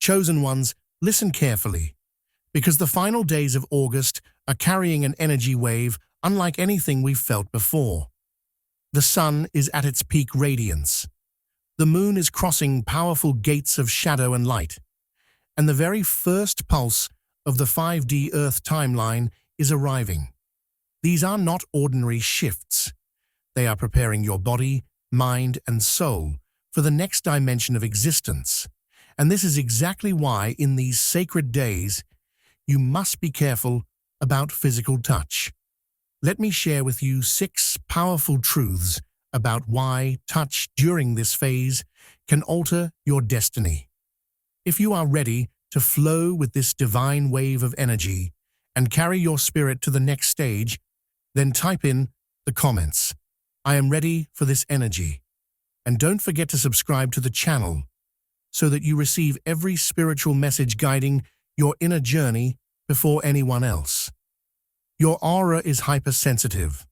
Chosen ones, listen carefully, because the final days of August are carrying an energy wave unlike anything we've felt before. The sun is at its peak radiance. The moon is crossing powerful gates of shadow and light, and the very first pulse of the 5D Earth timeline is arriving. These are not ordinary shifts. They are preparing your body, mind, and soul for the next dimension of existence. And this is exactly why, in these sacred days, you must be careful about physical touch. Let me share with you 6 powerful truths about why touch during this phase can alter your destiny. If you are ready to flow with this divine wave of energy and carry your spirit to the next stage, then type in the comments, "I am ready for this energy." And don't forget to subscribe to the channel so that you receive every spiritual message guiding your inner journey before anyone else. Your aura is hypersensitive.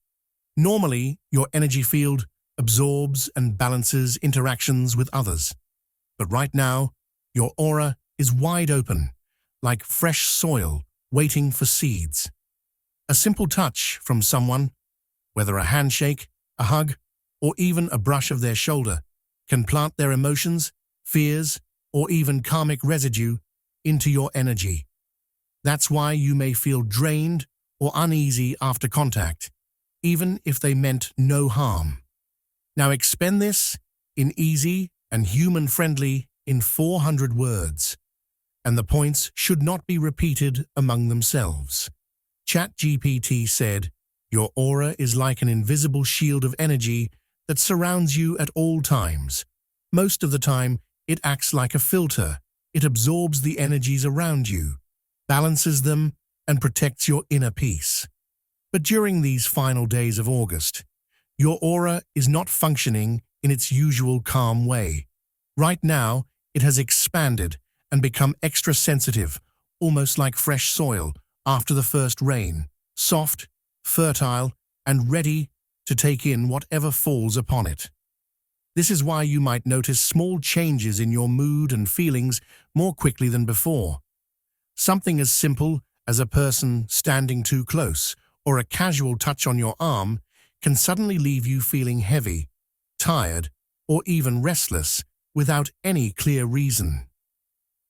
Normally, your energy field absorbs and balances interactions with others. But right now, your aura is wide open, like fresh soil waiting for seeds. A simple touch from someone, whether a handshake, a hug, or even a brush of their shoulder, can plant their emotions, fears, or even karmic residue into your energy. That's why you may feel drained or uneasy after contact, even if they meant no harm. Now expend this in easy and human-friendly in 400 words, and the points should not be repeated among themselves. ChatGPT said, "Your aura is like an invisible shield of energy that surrounds you at all times. Most of the time, it acts like a filter. It absorbs the energies around you, balances them, and protects your inner peace." But during these final days of August, your aura is not functioning in its usual calm way. Right now, it has expanded and become extra sensitive, almost like fresh soil after the first rain, soft, fertile, and ready to take in whatever falls upon it. This is why you might notice small changes in your mood and feelings more quickly than before. Something as simple as a person standing too close or a casual touch on your arm can suddenly leave you feeling heavy, tired, or even restless without any clear reason.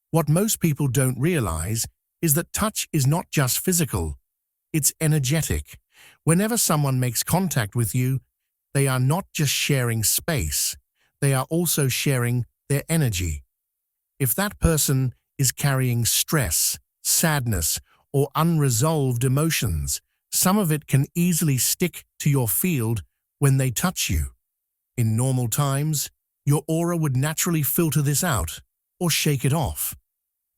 What most people don't realize is that touch is not just physical, it's energetic. Whenever someone makes contact with you, they are not just sharing space, they are also sharing their energy. If that person is carrying stress, sadness, or unresolved emotions, some of it can easily stick to your field when they touch you. In normal times, your aura would naturally filter this out or shake it off.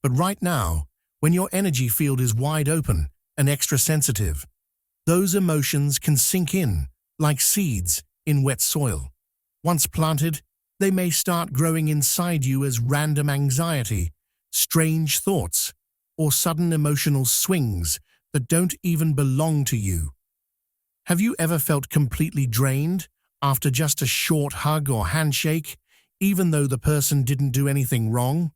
But right now, when your energy field is wide open and extra sensitive, those emotions can sink in like seeds in wet soil. Once planted, they may start growing inside you as random anxiety, strange thoughts, or sudden emotional swings that don't even belong to you. Have you ever felt completely drained after just a short hug or handshake, even though the person didn't do anything wrong?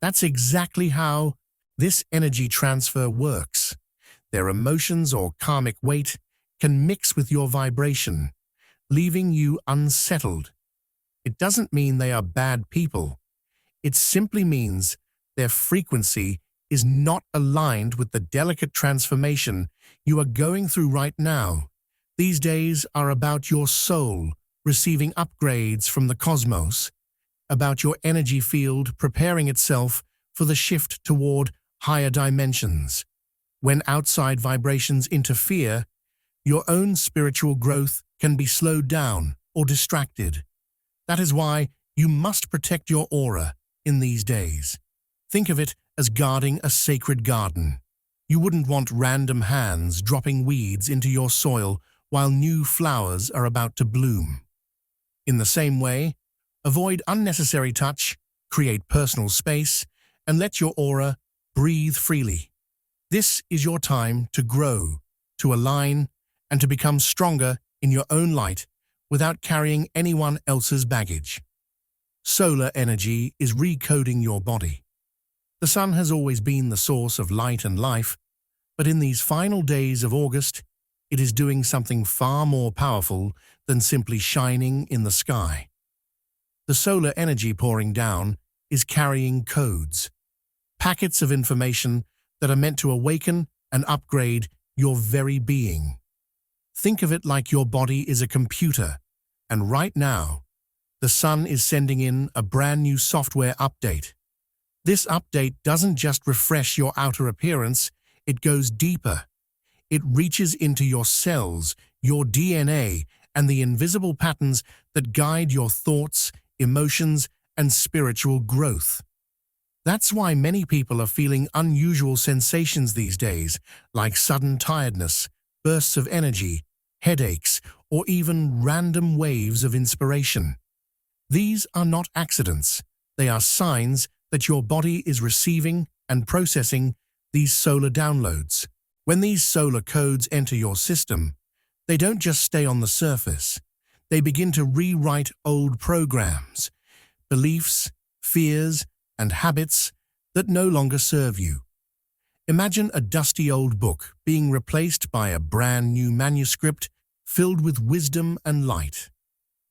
That's exactly how this energy transfer works. Their emotions or karmic weight can mix with your vibration, leaving you unsettled. It doesn't mean they are bad people. It simply means their frequency is not aligned with the delicate transformation you are going through right now. These days are about your soul receiving upgrades from the cosmos, about your energy field preparing itself for the shift toward higher dimensions. When outside vibrations interfere, your own spiritual growth can be slowed down or distracted. That is why you must protect your aura in these days. Think of it as guarding a sacred garden. You wouldn't want random hands dropping weeds into your soil while new flowers are about to bloom. In the same way, avoid unnecessary touch, create personal space, and let your aura breathe freely. This is your time to grow, to align, and to become stronger in your own light without carrying anyone else's baggage. Solar energy is recoding your body. The sun has always been the source of light and life, but in these final days of August, it is doing something far more powerful than simply shining in the sky. The solar energy pouring down is carrying codes, packets of information that are meant to awaken and upgrade your very being. Think of it like your body is a computer, and right now, the sun is sending in a brand new software update. This update doesn't just refresh your outer appearance, it goes deeper. It reaches into your cells, your DNA, and the invisible patterns that guide your thoughts, emotions, and spiritual growth. That's why many people are feeling unusual sensations these days, like sudden tiredness, bursts of energy, headaches, or even random waves of inspiration. These are not accidents. They are signs that your body is receiving and processing these solar downloads. When these solar codes enter your system, they don't just stay on the surface. They begin to rewrite old programs, beliefs, fears, and habits that no longer serve you. Imagine a dusty old book being replaced by a brand new manuscript filled with wisdom and light.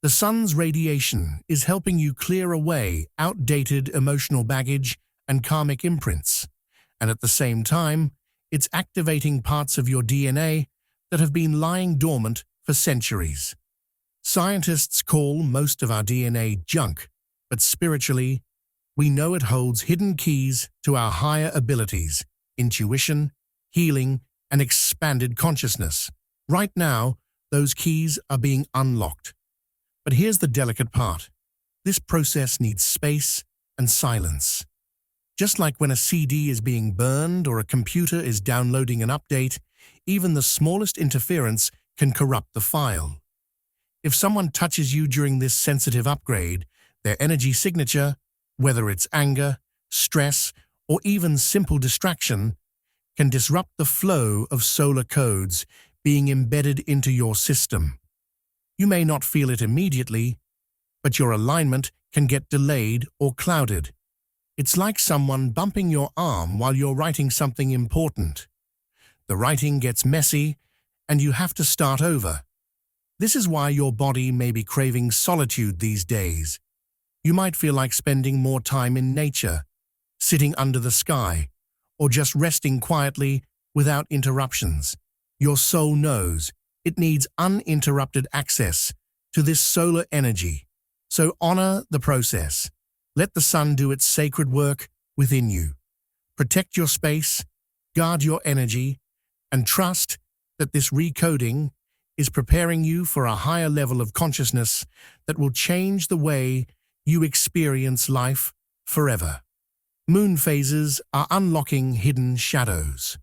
The sun's radiation is helping you clear away outdated emotional baggage and karmic imprints, and at the same time, it's activating parts of your DNA that have been lying dormant for centuries. Scientists call most of our DNA junk, but spiritually, we know it holds hidden keys to our higher abilities, intuition, healing, and expanded consciousness. Right now, those keys are being unlocked. But here's the delicate part. This process needs space and silence. Just like when a CD is being burned or a computer is downloading an update, even the smallest interference can corrupt the file. If someone touches you during this sensitive upgrade, their energy signature, whether it's anger, stress, or even simple distraction, can disrupt the flow of solar codes being embedded into your system. You may not feel it immediately, but your alignment can get delayed or clouded. It's like someone bumping your arm while you're writing something important. The writing gets messy, and you have to start over. This is why your body may be craving solitude these days. You might feel like spending more time in nature, sitting under the sky, or just resting quietly without interruptions. Your soul knows it needs uninterrupted access to this solar energy. So honor the process. Let the sun do its sacred work within you. Protect your space, guard your energy, and trust that this recoding is preparing you for a higher level of consciousness that will change the way you experience life forever. Moon phases are unlocking hidden shadows.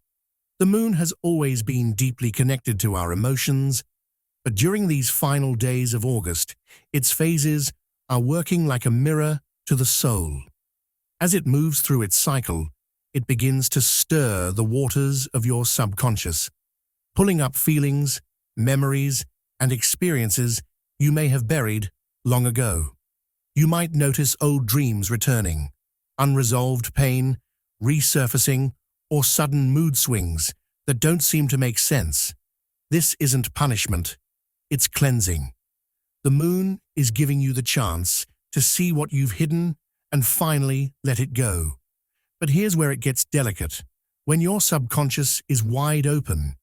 The moon has always been deeply connected to our emotions, but during these final days of August, its phases are working like a mirror to the soul. As it moves through its cycle, it begins to stir the waters of your subconscious, pulling up feelings, memories, and experiences you may have buried long ago. You might notice old dreams returning, unresolved pain resurfacing, or sudden mood swings that don't seem to make sense. This isn't punishment, it's cleansing. The moon is giving you the chance to see what you've hidden and finally let it go. But here's where it gets delicate. When your subconscious is wide open,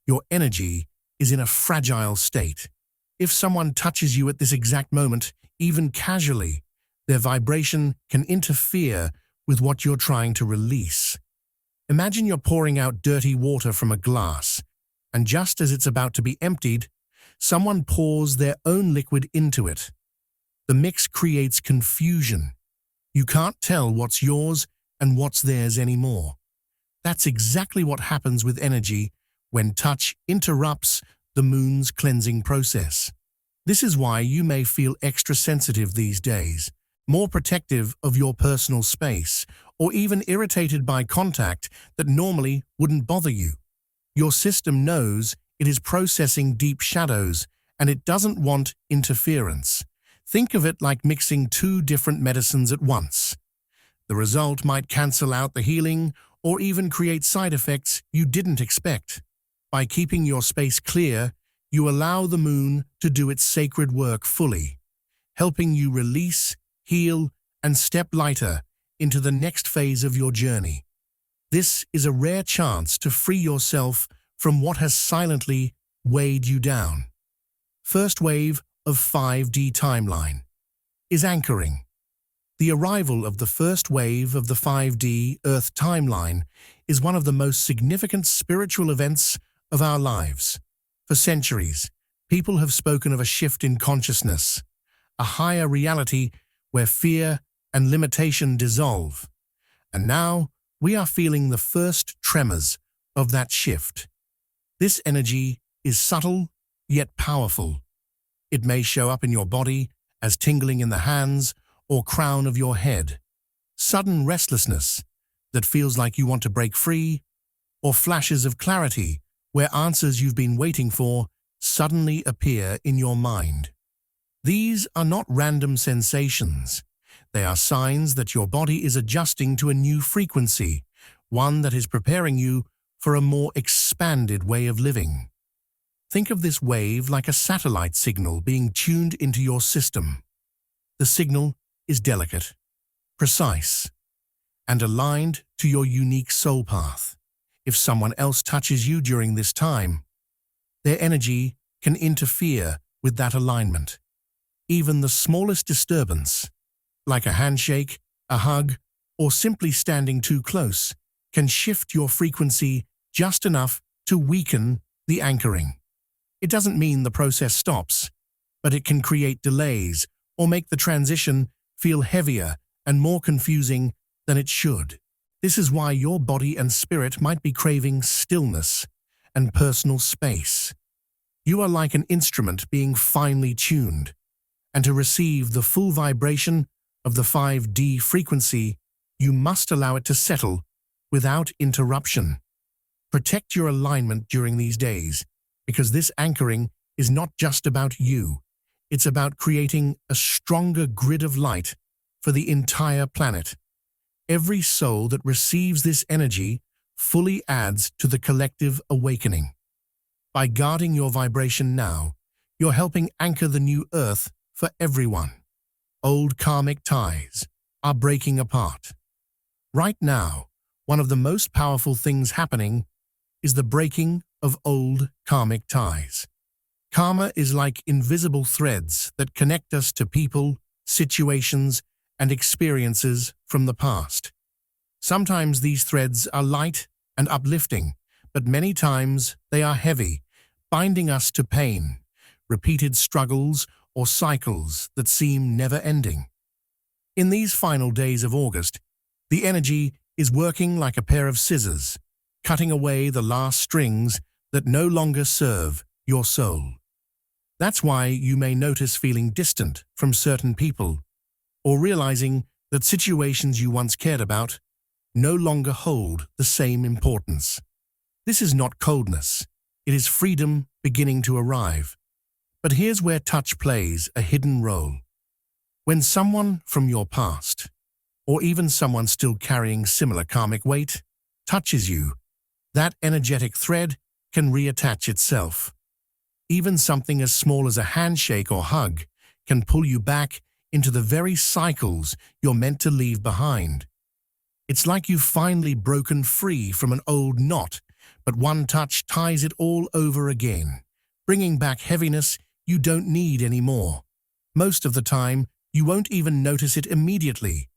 your energy is in a fragile state. If someone touches you at this exact moment, even casually, their vibration can interfere with what you're trying to release. Imagine you're pouring out dirty water from a glass, and just as it's about to be emptied, someone pours their own liquid into it. The mix creates confusion. You can't tell what's yours and what's theirs anymore. That's exactly what happens with energy when touch interrupts the moon's cleansing process. This is why you may feel extra sensitive these days, more protective of your personal space, or even irritated by contact that normally wouldn't bother you. Your system knows it is processing deep shadows, and it doesn't want interference. Think of it like mixing two different medicines at once. The result might cancel out the healing or even create side effects you didn't expect. By keeping your space clear, you allow the moon to do its sacred work fully, helping you release, heal, and step lighter into the next phase of your journey. This is a rare chance to free yourself from what has silently weighed you down. First wave of 5D timeline is anchoring. The arrival of the first wave of the 5D Earth timeline is one of the most significant spiritual events of our lives. For centuries, people have spoken of a shift in consciousness, a higher reality where fear and limitation dissolve. And now, we are feeling the first tremors of that shift. This energy is subtle, yet powerful. It may show up in your body as tingling in the hands or crown of your head, sudden restlessness that feels like you want to break free, or flashes of clarity where answers you've been waiting for suddenly appear in your mind. These are not random sensations. They are signs that your body is adjusting to a new frequency, one that is preparing you for a more expanded way of living. Think of this wave like a satellite signal being tuned into your system. The signal is delicate, precise, and aligned to your unique soul path. If someone else touches you during this time, their energy can interfere with that alignment. Even the smallest disturbance, like a handshake, a hug, or simply standing too close, can shift your frequency just enough to weaken the anchoring. It doesn't mean the process stops, but it can create delays or make the transition feel heavier and more confusing than it should. This is why your body and spirit might be craving stillness and personal space. You are like an instrument being finely tuned, and to receive the full vibration of the 5D frequency, you must allow it to settle without interruption. Protect your alignment during these days, because this anchoring is not just about you. It's about creating a stronger grid of light for the entire planet. Every soul that receives this energy fully adds to the collective awakening. By guarding your vibration now, you're helping anchor the new earth for everyone. Old karmic ties are breaking apart. Right now, one of the most powerful things happening is the breaking of old karmic ties. Karma is like invisible threads that connect us to people, situations, and experiences from the past. Sometimes these threads are light and uplifting, but many times they are heavy, binding us to pain, repeated struggles, or cycles that seem never-ending. In these final days of August, the energy is working like a pair of scissors, cutting away the last strings that no longer serve your soul. That's why you may notice feeling distant from certain people, or realizing that situations you once cared about no longer hold the same importance. This is not coldness, it is freedom beginning to arrive. But here's where touch plays a hidden role. When someone from your past, or even someone still carrying similar karmic weight, touches you, that energetic thread can reattach itself. Even something as small as a handshake or hug can pull you back into the very cycles you're meant to leave behind. It's like you've finally broken free from an old knot, but one touch ties it all over again, bringing back heaviness you don't need anymore. Most of the time, you won't even notice it immediately.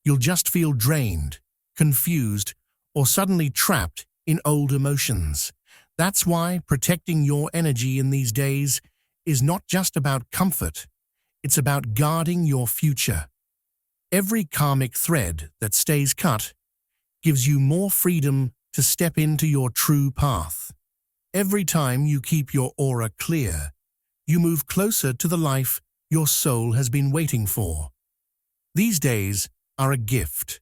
You'll just feel drained, confused, or suddenly trapped in old emotions. That's why protecting your energy in these days is not just about comfort, it's about guarding your future. Every karmic thread that stays cut gives you more freedom to step into your true path. Every time you keep your aura clear, you move closer to the life your soul has been waiting for. These days are a gift.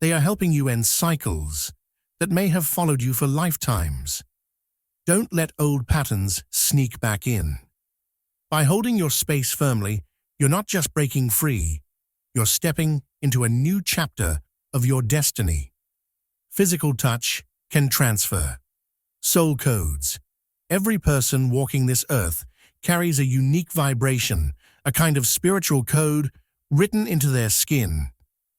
They are helping you end cycles that may have followed you for lifetimes. Don't let old patterns sneak back in. By holding your space firmly, you're not just breaking free, you're stepping into a new chapter of your destiny. Physical touch can transfer. Soul codes. Every person walking this earth carries a unique vibration, a kind of spiritual code written into their skin,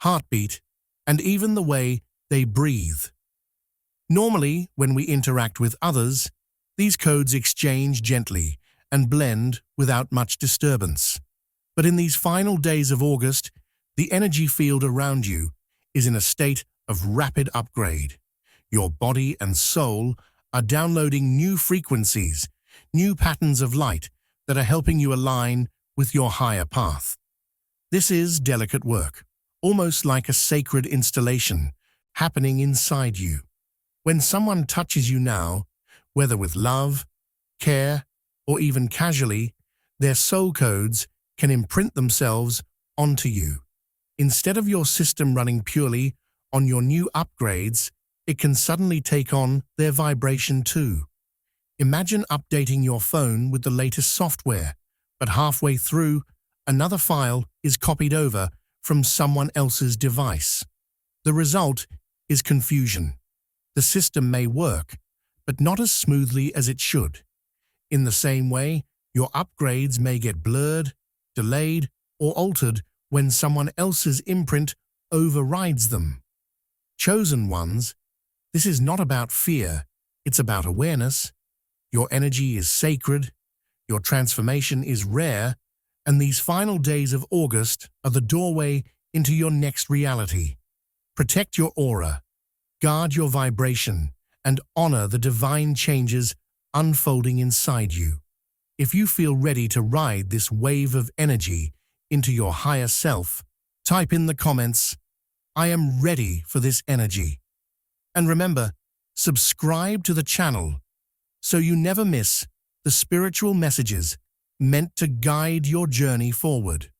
heartbeat, and even the way they breathe. Normally, when we interact with others, these codes exchange gently and blend without much disturbance. But in these final days of August, the energy field around you is in a state of rapid upgrade. Your body and soul are downloading new frequencies, new patterns of light that are helping you align with your higher path. This is delicate work, almost like a sacred installation happening inside you. When someone touches you now, whether with love, care, or even casually, their soul codes can imprint themselves onto you. Instead of your system running purely on your new upgrades, it can suddenly take on their vibration too. Imagine updating your phone with the latest software, but halfway through, another file is copied over from someone else's device. The result is confusion. The system may work, but not as smoothly as it should. In the same way, your upgrades may get blurred, delayed, or altered when someone else's imprint overrides them. Chosen ones, this is not about fear, it's about awareness. Your energy is sacred, your transformation is rare, and these final days of August are the doorway into your next reality. Protect your aura, guard your vibration, and honor the divine changes unfolding inside you. If you feel ready to ride this wave of energy into your higher self, type in the comments, "I am ready for this energy." And remember, subscribe to the channel so you never miss the spiritual messages meant to guide your journey forward.